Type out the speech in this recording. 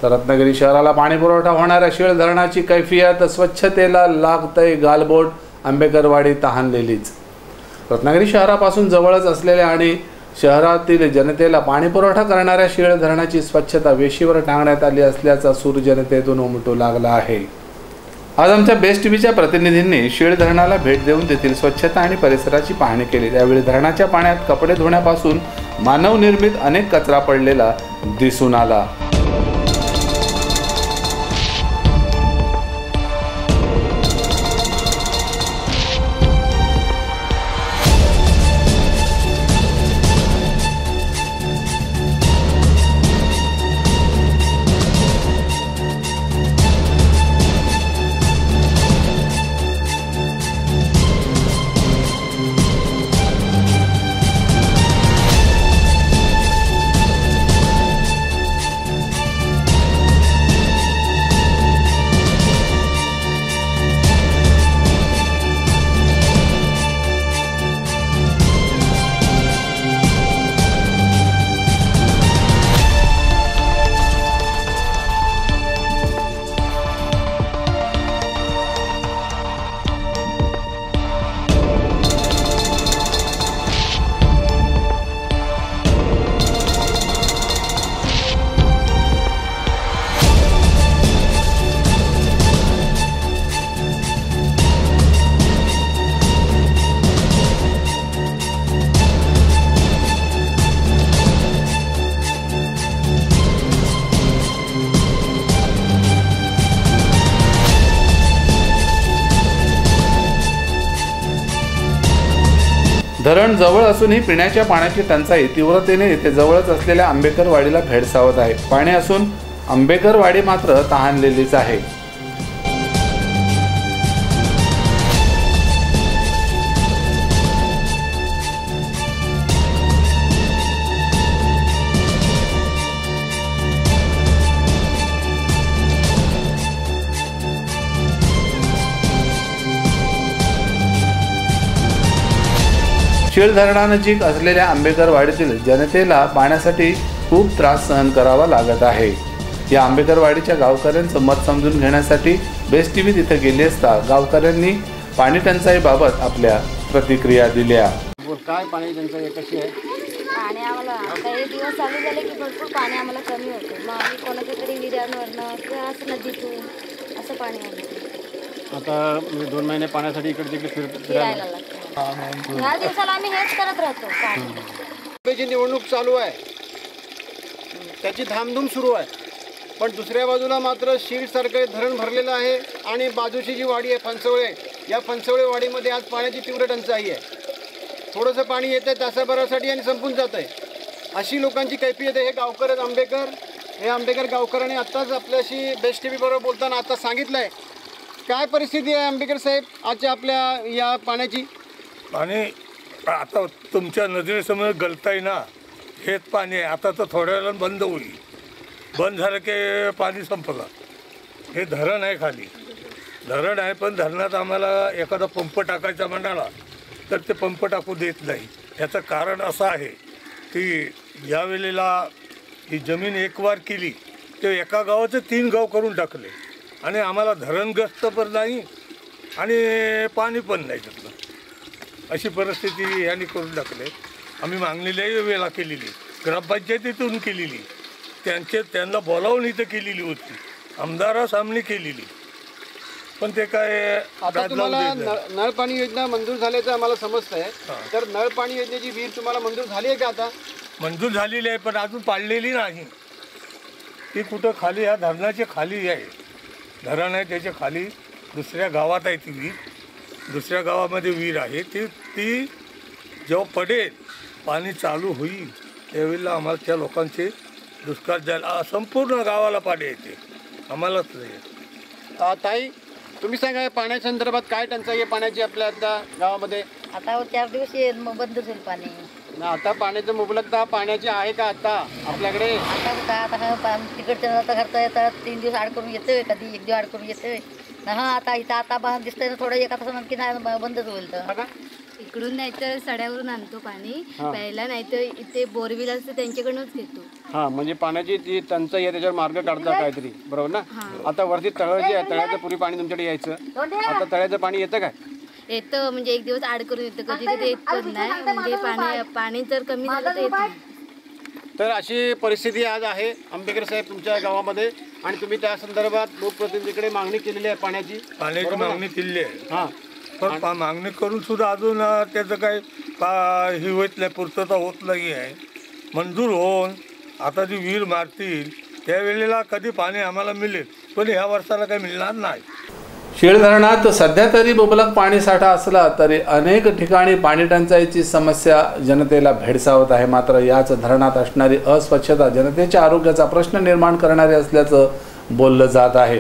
तर रत्नागिरी शहराला पाणीपुरवठा होणाऱ्या शीळ धरणाची कैफियत, स्वच्छतेला लागतंय गालबोट, आंबेकरवाडी तहानलेलीच। रत्नागिरी शहरापासून जवळच असलेल्या आणि शहरातील जनतेला पाणीपुरवठा करणाऱ्या शीळ धरणाची स्वच्छता वेशीवर टांगण्यात आली असल्याचा सूर जनतेतून उमटू लागला आहे। आज आमच्या बेस्ट टीव्हीच्या प्रतिनिधींनी शीळ धरणाला भेट देऊन तेथील स्वच्छता आणि परिसराची पाहणी केली। त्यावेळी धरणाच्या पाण्यात कपडे धुण्यापासून मानवनिर्मित अनेक कचरा पडलेला दिसून आला। धरण जवळ असूनही पिण्याच्या पाण्याची टंचाई तीव्रतेने येथे जवळच असलेल्या आंबेकरवाडीला भेडसावत आहे। पाणी असून आंबेकरवाडी मात्र तहानलेलीच आहे। शीळ धरणानजीक असलेल्या आंबेकरवाडीतील जनतेला पाण्यासाठी खूप त्रास सहन करावा लागत आहे। या आंबेकरवाडीच्या गावकऱ्यांचं मत समजून घेण्यासाठी बेस्ट टीव्ही तिथे गेली असता गावकऱ्यांनी पाणी टंचाईबाबत आपल्या प्रतिक्रिया दिल्या। काय पाणी टंचाई कशी आहे? पाणी आम्हाला काही दिवस चालू झाले की भरपूर पाणी आम्हाला कमी होतं। मग आम्ही कोणाच्या तरी विहिरांवरनं किंवा असं नदीतून असं पाणी आणतो। आता 2 महिने पाण्यासाठी इकडे तिकडे फिरायला लागतो। ह्या दिवसाला आम्ही हेच करत राहतो। पाणी निवडणूक चालू आहे, त्याची धामधूम सुरू आहे, पण दुसऱ्या बाजूला मात्र शीळसारखे धरण भरलेलं आहे आणि बाजूची जी वाडी आहे फणसवळे, या फणसवळे वाडीमध्ये आज पाण्याची तीव्र टंचाई आहे। थोडंसं पाणी येतं तासाभरासाठी आणि संपून जात आहे, अशी लोकांची कैफियत आहे। हे गावकर आंबेकर, हे आंबेकर गावकरांनी आत्ताच आपल्याशी बेस्ट टीव्ही बरोबर बोलताना आता सांगितलं आहे। काय परिस्थिती आहे आंबेकर साहेब आजच्या आपल्या या पाण्याची? पाणी आता तुमच्या नजरेसमोर गळतंय ना, हेच पाणी आहे। आता तर थोड्या वेळानं बंद होईल, बंद झालं की पाणी संपलं। हे धरण आहे, खाली धरण आहे, पण धरणात आम्हाला एखादा पंप टाकायचा म्हणाला तर ते पंप टाकू देत नाही। याचं कारण असं आहे की यावेळेला ही जमीन एकवार केली ते एका गावाचं 3 गाव करून टाकले आणि आम्हाला धरणग्रस्त पण नाही आणि पाणी पण नाही त्यातलं, अशी परिस्थिती यांनी करून टाकले। आम्ही मागणीलाही वेळा केलेली, ग्रामपंचायतीतून केलेली, त्यांना बोलावून इथं केलेली होती, आमदारासामने केलेली, पण ते काय आता तुम्हाला नळ पाणी योजना मंजूर झाल्याचं आम्हाला समजतं आहे। तर नळ पाणी योजनेची विहीर तुम्हाला मंजूर झाली आहे का? आता मंजूर झालेली आहे पण अजून पाडलेली नाही। ती कुठं खाली, ह्या धरणाच्या खाली आहे, धरण आहे त्याच्या खाली दुसऱ्या गावात आहे ती विहीर, दुसऱ्या गावामध्ये विहीर आहे। ती जेव्हा पडेल पाणी चालू होईल त्यावेळेला आम्हाला त्या लोकांचे दुष्काळ जायला, संपूर्ण गावाला पाणी येते, आम्हालाच नाही। ताई तुम्ही सांगा पाण्याच्या संदर्भात काय टंचाई आहे पाण्याची आपल्या आता गावामध्ये? आता 4 दिवस बंद होईल पाणी। आता पाण्याचं मुबलकता पाण्याची आहे का आता आपल्याकडे? आता तिकडच्या आता करता येतात, 3 दिवस आड करून येतोय, कधी 1 दिवस आड करून येतोय। हा आता इथं आता दिसतंय ना थोडं, एका तासानं की नाही बंदच होईल। तर इकडून नाहीतर सड्यावरून आणतो पाणी प्यायला, नाहीतर इथे बोरविल असते त्यांच्याकडूनच घेतो. हां, म्हणजे पाण्याची जी टंचाई आहे त्याच्यावर मार्ग काढता काहीतरी, बरोबर ना? आता वरती तळ जे आहे, तळ्याचं पूर्वी पाणी तुमच्याकडे यायचं, आता तळ्याचं पाणी येतं काय? येतं, म्हणजे एक दिवस आड करून येतं, कधी कधी येत पण नाही. म्हणजे पाणी जर कमी झालं तर येत नाही. तर अशी परिस्थिती आज आहे आंबेकर साहेब तुमच्या गावामध्ये, आणि तुम्ही त्या संदर्भात लोकप्रतिनिधीकडे मागणी केलेली आहे पाण्याची मागणी केली आहे. हां, पण मागणी करून सुद्धा अजून त्याचं काही हे होत नाही, पूर्तता होत नाही आहे. मंजूर होऊन आता जी विहीर मारतील त्यावेळेला कधी पाणी आम्हाला मिळेल, पण ह्या वर्षाला काही मिळणार नाही. शीळ धरणात सध्या तरी मुबलक पाणीसाठा असला तरी अनेक ठिकाणी पाणी टंचाईची समस्या जनतेला भेडसावत आहे. मात्र याच धरणात असणारी अस्वच्छता जनतेच्या आरोग्याचा प्रश्न निर्माण करणारी असल्याचं बोललं जात आहे.